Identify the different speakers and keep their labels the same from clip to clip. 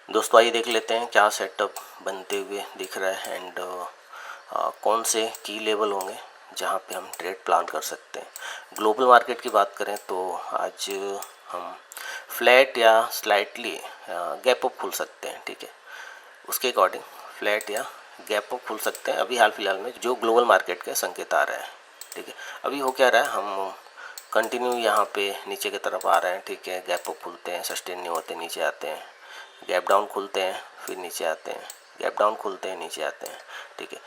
Speaker 1: दोस्तों आइए देख लेते हैं क्या सेटअप बनते हुए दिख रहा है एंड कौन से की लेवल होंगे जहां पे हम ट्रेड प्लान कर सकते हैं। ग्लोबल मार्केट की बात करें तो आज हम फ्लैट या स्लाइटली गैप अप खुल सकते हैं, ठीक है। उसके अकॉर्डिंग फ्लैट या गैप अप खुल सकते हैं अभी हाल फिलहाल में जो ग्लोबल मार्केट के संकेत आ रहे हैं, ठीक है। अभी हो क्या रहा है, हम कंटिन्यू यहाँ पे नीचे की तरफ आ रहे हैं, ठीक है। गैप अप खुलते हैं, सस्टेन नहीं होते, नीचे आते हैं, गैप डाउन खुलते हैं, फिर नीचे आते हैं, गैप डाउन खुलते हैं, नीचे आते हैं, ठीक है।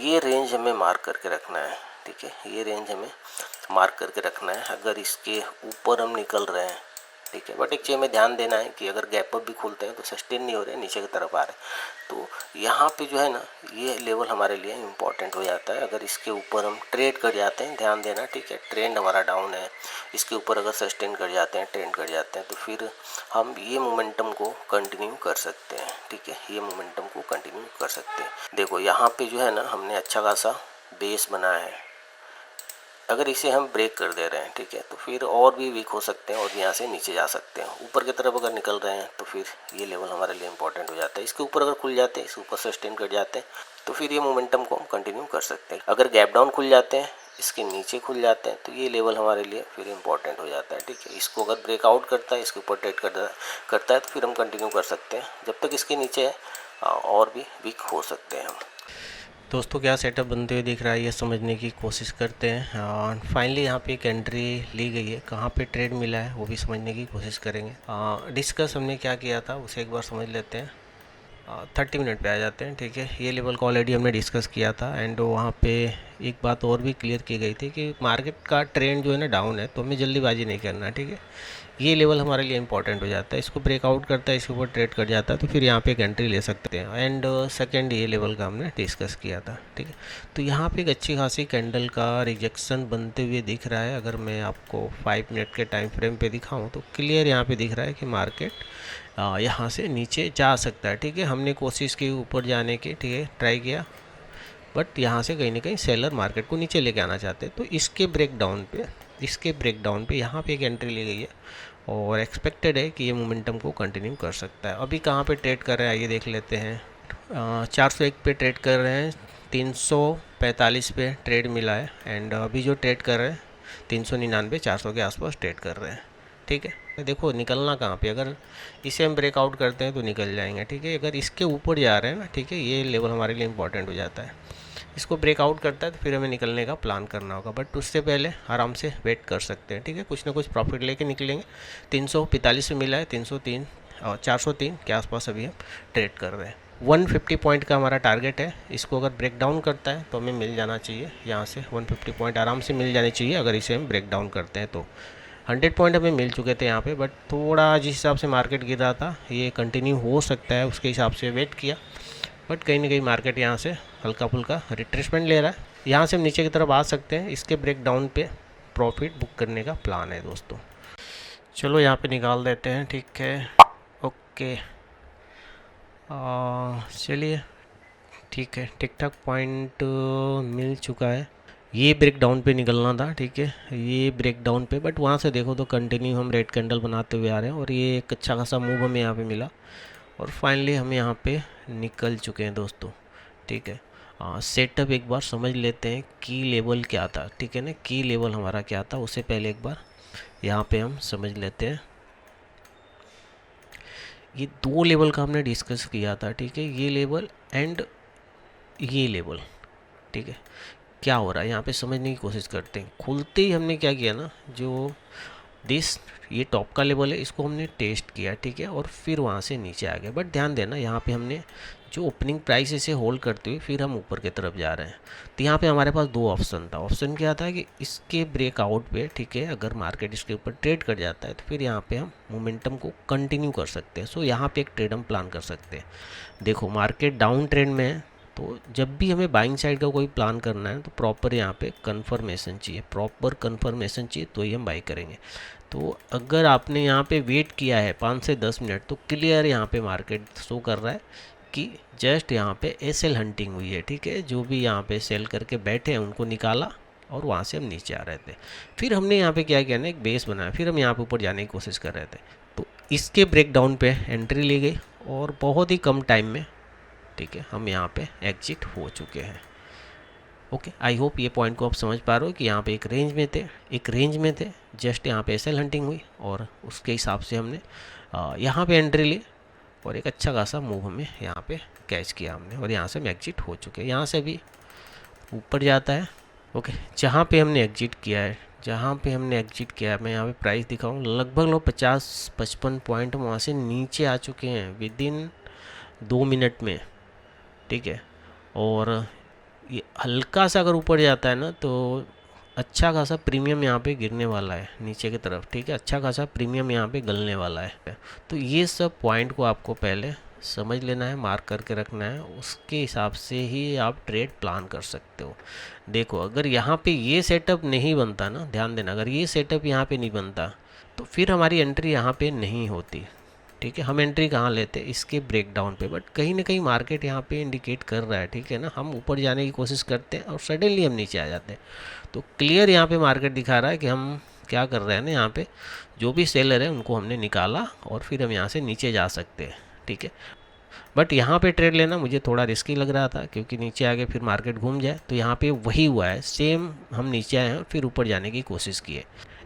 Speaker 1: ये रेंज हमें मार्क करके रखना है, ठीक है। ये रेंज हमें मार्क करके रखना है। अगर इसके ऊपर हम निकल रहे हैं, ठीक है, बट एक चीज़ में ध्यान देना है कि अगर गैप अप भी खुलते हैं तो सस्टेन नहीं हो रहे हैं, नीचे की तरफ आ रहे हैं, तो यहाँ पे जो है ना ये लेवल हमारे लिए इम्पॉर्टेंट हो जाता है। अगर इसके ऊपर हम ट्रेड कर जाते हैं, ध्यान देना, ठीक है, ट्रेंड हमारा डाउन है, इसके ऊपर अगर सस्टेन कर जाते हैं, ट्रेंड कर जाते हैं, तो फिर हम ये मोमेंटम को कंटिन्यू कर सकते हैं, ठीक है। ये मोमेंटम को कंटिन्यू कर सकते हैं। देखो यहाँ पे जो है ना हमने अच्छा खासा बेस बनाया है। अगर इसे हम ब्रेक कर दे रहे हैं, ठीक है, तो फिर और भी वीक हो सकते हैं और यहाँ से नीचे जा सकते हैं। ऊपर की तरफ अगर निकल रहे हैं तो फिर ये लेवल हमारे लिए इंपॉर्टेंट हो जाता है। इसके ऊपर अगर खुल जाते हैं, इसके ऊपर सस्टेन कर जाते हैं, तो फिर ये मोमेंटम को हम कंटिन्यू कर सकते हैं। अगर गैप डाउन खुल जाते हैं, इसके नीचे खुल जाते हैं, तो ये लेवल हमारे लिए फिर इंपॉर्टेंट हो जाता है, ठीक है। इसको अगर ब्रेकआउट करता है, इसके ऊपर ट्रेड करता है, तो फिर हम कंटिन्यू कर सकते हैं। जब तक इसके नीचे है और भी वीक हो सकते हैं हम।
Speaker 2: दोस्तों क्या सेटअप बनते हुए दिख रहा है ये समझने की कोशिश करते हैं। फाइनली यहाँ पे एक एंट्री ली गई है, कहाँ पे ट्रेड मिला है वो भी समझने की कोशिश करेंगे। डिस्कस हमने क्या किया था उसे एक बार समझ लेते हैं। 30 मिनट पे आ जाते हैं, ठीक है। ये लेवल को ऑलरेडी हमने डिस्कस किया था एंड वहाँ पे एक बात और भी क्लियर की गई थी कि मार्केट का ट्रेंड जो है ना डाउन है, तो हमें जल्दीबाजी नहीं करना, ठीक है। ये लेवल हमारे लिए इंपॉर्टेंट हो जाता है। इसको ब्रेकआउट करता है, इसके ऊपर ट्रेड कर जाता है, तो फिर यहाँ पे एक एंट्री ले सकते हैं। एंड सेकंड ये लेवल का हमने डिस्कस किया था, ठीक है। तो यहाँ पे एक अच्छी खासी कैंडल का रिजेक्शन बनते हुए दिख रहा है। अगर मैं आपको 5 मिनट के टाइम फ्रेम पे दिखाऊं तो क्लियर यहाँ पे दिख रहा है कि मार्केट यहाँ से नीचे जा सकता है, ठीक है। हमने कोशिश की ऊपर जाने की, ठीक है, ट्राई किया, बट यहाँ से कहीं ना कहीं सेलर मार्केट को नीचे लेके आना चाहते हैं। तो इसके ब्रेकडाउन पे यहाँ पे एक एंट्री ली गई है और एक्सपेक्टेड है कि ये मोमेंटम को कंटिन्यू कर सकता है। अभी कहाँ पे ट्रेड कर रहे हैं आइए देख लेते हैं। 401 पे ट्रेड कर रहे हैं, 345 पे ट्रेड मिला है एंड अभी जो ट्रेड कर रहे हैं 399 400 के आसपास ट्रेड कर रहे हैं, ठीक है। देखो निकलना कहाँ पे, अगर इसे हम ब्रेकआउट करते हैं तो निकल जाएंगे, ठीक है। अगर इसके ऊपर जा रहे हैं ना, ठीक है, ये लेवल हमारे लिए इंपॉर्टेंट हो जाता है। इसको ब्रेकआउट करता है तो फिर हमें निकलने का प्लान करना होगा, बट उससे पहले आराम से वेट कर सकते हैं, ठीक है। कुछ ना कुछ प्रॉफिट लेके निकलेंगे। 345 में मिला है, 303 और 403 के आसपास अभी हम ट्रेड कर रहे हैं। 150 पॉइंट का हमारा टारगेट है। इसको अगर ब्रेक डाउन करता है तो हमें मिल जाना चाहिए, यहाँ से 150 पॉइंट आराम से मिल जाने चाहिए अगर इसे हम ब्रेक डाउन करते हैं तो। 100 पॉइंट हमें मिल चुके थे यहाँ पे, बट थोड़ा जिस हिसाब से मार्केट गिर रहा था ये कंटिन्यू हो सकता है, उसके हिसाब से वेट किया, बट कहीं ना कहीं मार्केट यहाँ से हल्का फुल्का रिट्रेसमेंट ले रहा है। यहाँ से हम नीचे की तरफ आ सकते हैं। इसके ब्रेक डाउन पे प्रॉफिट बुक करने का प्लान है दोस्तों। चलो यहाँ पे निकाल देते हैं, ठीक है, ओके। चलिए ठीक है, ठीक ठाक पॉइंट मिल चुका है। ये ब्रेक डाउन पे निकलना था, ठीक है, ये ब्रेक डाउन पे, बट वहाँ से देखो तो कंटिन्यू हम रेड कैंडल बनाते हुए आ रहे हैं और ये एक अच्छा खासा मूव हमें यहाँ पे मिला और फाइनली हम यहाँ पे निकल चुके हैं दोस्तों, ठीक है। सेटअप एक बार समझ लेते हैं, की लेवल क्या था, ठीक है ना। की लेवल हमारा क्या था उससे पहले एक बार यहाँ पे हम समझ लेते हैं। ये 2 लेवल का हमने डिस्कस किया था, ठीक है, ये लेवल एंड ये लेवल, ठीक है। क्या हो रहा है यहाँ पे समझने की कोशिश करते हैं। खुलते ही हमने क्या किया ना, जो ये टॉप का लेवल है इसको हमने टेस्ट किया, ठीक है, और फिर वहाँ से नीचे आ गया। बट ध्यान देना यहाँ पे हमने जो ओपनिंग प्राइस इसे होल्ड करते हुए फिर हम ऊपर की तरफ जा रहे हैं। तो यहाँ पे हमारे पास 2 ऑप्शन था। ऑप्शन क्या था कि इसके ब्रेकआउट पे, ठीक है, अगर मार्केट इसके ऊपर ट्रेड कर जाता है तो फिर यहाँ पे हम मोमेंटम को कंटिन्यू कर सकते हैं। सो यहाँ पे एक ट्रेड हम प्लान कर सकते हैं। देखो मार्केट डाउन ट्रेंड में है, तो जब भी हमें बाइंग साइड का कोई प्लान करना है तो प्रॉपर यहाँ पे कंफर्मेशन चाहिए, प्रॉपर कंफर्मेशन चाहिए, तो ही हम बाई करेंगे। तो अगर आपने यहाँ पे वेट किया है 5 से 10 मिनट तो क्लियर यहाँ पे मार्केट शो कर रहा है कि जस्ट यहाँ पे एसएल हंटिंग हुई है, ठीक है। जो भी यहाँ पे सेल करके बैठे हैं उनको निकाला और वहाँ से हम नीचे आ रहे थे। फिर हमने यहाँ पे क्या किया ना, एक बेस बनाया, फिर हम यहाँ पे ऊपर जाने की कोशिश कर रहे थे। तो इसके ब्रेक डाउन पे एंट्री ली गई और बहुत ही कम टाइम में, ठीक है, हम यहाँ पे एग्जिट हो चुके हैं। ओके, आई होप ये पॉइंट को आप समझ पा रहे हो कि यहाँ पे एक रेंज में थे, जस्ट यहाँ पे एसएल हंटिंग हुई और उसके हिसाब से हमने यहाँ पे एंट्री ली और एक अच्छा खासा मूव हमें यहाँ पे कैच किया हमने और यहाँ से हम एग्जिट हो चुके हैं। यहाँ से भी ऊपर जाता है। ओके, जहाँ पे हमने एग्जिट किया है, मैं यहाँ पे प्राइस दिखाऊँ, लगभग लोग 50-55 पॉइंट वहाँ से नीचे आ चुके हैं विद इन 2 मिनट में, ठीक है। और ये हल्का सा अगर ऊपर जाता है ना तो अच्छा खासा प्रीमियम यहाँ पे गिरने वाला है नीचे की तरफ, ठीक है, अच्छा खासा प्रीमियम यहाँ पे गलने वाला है। तो ये सब पॉइंट को आपको पहले समझ लेना है, मार्क करके रखना है, उसके हिसाब से ही आप ट्रेड प्लान कर सकते हो। देखो, अगर यहाँ पे ये सेटअप नहीं बनता ना, ध्यान देना, अगर ये सेटअप यहाँ पे नहीं बनता तो फिर हमारी एंट्री यहाँ पे नहीं होती, ठीक है। हम एंट्री कहाँ लेते, इसके ब्रेकडाउन पे, बट कहीं ना कहीं मार्केट यहाँ पे इंडिकेट कर रहा है, ठीक है ना, हम ऊपर जाने की कोशिश करते हैं और सडनली हम नीचे आ जाते हैं। तो क्लियर यहाँ पे मार्केट दिखा रहा है कि हम क्या कर रहे हैं ना, यहाँ पे जो भी सेलर है उनको हमने निकाला और फिर हम यहाँ से नीचे जा सकते हैं, ठीक है। बट यहाँ पे ट्रेड लेना मुझे थोड़ा रिस्की लग रहा था क्योंकि नीचे आगे फिर मार्केट घूम जाए, तो यहाँ पे वही हुआ है, सेम हम नीचे आए हैं फिर ऊपर जाने की कोशिश की है।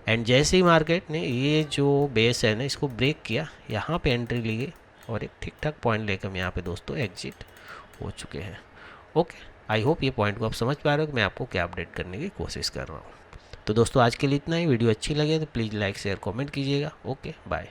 Speaker 2: एंड जैसे ही मार्केट ने ये जो बेस है ना इसको ब्रेक किया, यहाँ पे एंट्री ली गई और एक ठीक ठाक पॉइंट लेकर हम यहाँ पे दोस्तों एग्जिट हो चुके हैं। ओके, आई होप ये पॉइंट को आप समझ पा रहे हो कि मैं आपको क्या अपडेट करने की कोशिश कर रहा हूँ। तो दोस्तों आज के लिए इतना ही। वीडियो अच्छी लगे तो प्लीज़ लाइक शेयर कमेंट कीजिएगा। Okay, bye.